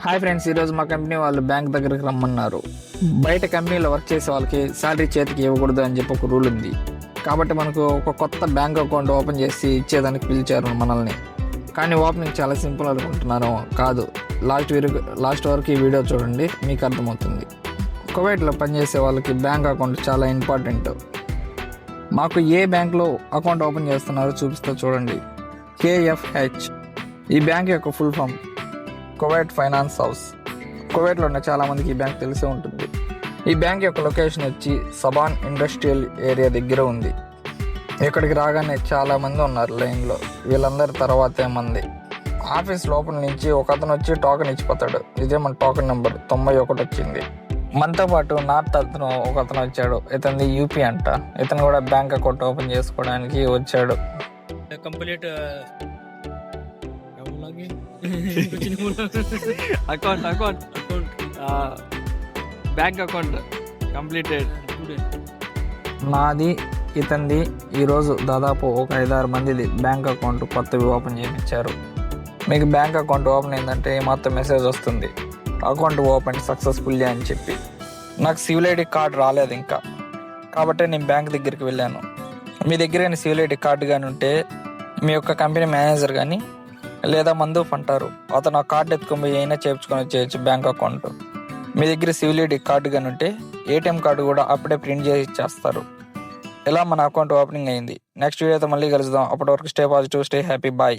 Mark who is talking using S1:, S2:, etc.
S1: Hi friends, ఈరోజు మా company వాళ్ళు బ్యాంక్ దగ్గరికి రమ్మన్నారు. బయట కంపెనీలో వర్క్ చేసే వాళ్ళకి శాలరీ చేతికి ఇవ్వకూడదు అని చెప్పి ఒక రూల్ ఉంది. కాబట్టి మనకు ఒక కొత్త బ్యాంక్ అకౌంట్ ఓపెన్ చేసి ఇచ్చేదానికి పిలిచారు మనల్ని. కానీ ఓపెనింగ్ చాలా సింపుల్ అనుకుంటున్నారు, కాదు. లాస్ట్ వరకు ఈ వీడియో చూడండి, మీకు అర్థమవుతుంది. కువైట్లో పనిచేసే వాళ్ళకి బ్యాంక్ అకౌంట్ చాలా ఇంపార్టెంట్. మాకు ఏ బ్యాంక్లో అకౌంట్ ఓపెన్ చేస్తున్నారో చూపిస్తా చూడండి. KFH. ఈ బ్యాంక్ యొక్క full form Kuwait finance house. కువైట్లో ఉన్న చాలామందికి ఈ బ్యాంక్ తెలిసే ఉంటుంది. ఈ బ్యాంక్ యొక్క లొకేషన్ వచ్చి సబాన్ ఇండస్ట్రియల్ ఏరియా దగ్గర ఉంది. ఇక్కడికి రాగానే చాలామంది ఉన్నారు లైన్లో. వీళ్ళందరి తర్వాతే మంది. ఆఫీస్ లోపల నుంచి ఒక అతను వచ్చి టోకెన్ ఇచ్చిపోతాడు. ఇదే మన టోకెన్ నెంబర్ 91 వచ్చింది. మనతో పాటు నార్త్ ఒక అతను వచ్చాడు. ఇతనిది యూపీ అంట. ఇతను కూడా బ్యాంక్ అకౌంట్ ఓపెన్ చేసుకోవడానికి వచ్చాడు.
S2: Complete account bank account completed.
S1: నాది ఇతంది ఈరోజు దాదాపు ఒక 5-6 మందిది బ్యాంక్ అకౌంట్ కొత్తవి ఓపెన్ చేయించారు. మీకు బ్యాంక్ అకౌంట్ ఓపెన్ అయిందంటే మాత్రం మెసేజ్ వస్తుంది, అకౌంట్ ఓపెన్ సక్సెస్ఫుల్లీ అని చెప్పి. నాకు సివిల్ ఐడి కార్డు రాలేదు ఇంకా, కాబట్టి నేను బ్యాంక్ దగ్గరికి వెళ్ళాను. మీ దగ్గర సివిల్ ఐడి కార్డు కానీ ఉంటే మీ యొక్క కంపెనీ మేనేజర్ కానీ లేదా మందూఫ్ అంటారు, అతను ఆ కార్డు ఎత్తుకొని అయినా చేయించుకొని వచ్చేయచ్చు బ్యాంక్ అకౌంట్. మీ దగ్గర సివిల్ ఐడి కార్డు కానీ ఉంటే ATM కార్డు కూడా అప్పుడే ప్రింట్ చేసి ఇచ్చేస్తారు. ఇలా మన అకౌంట్ ఓపెనింగ్ అయింది. నెక్స్ట్ వీడియోతో మళ్ళీ కలుద్దాం. అప్పటి వరకు stay positive, stay happy, bye.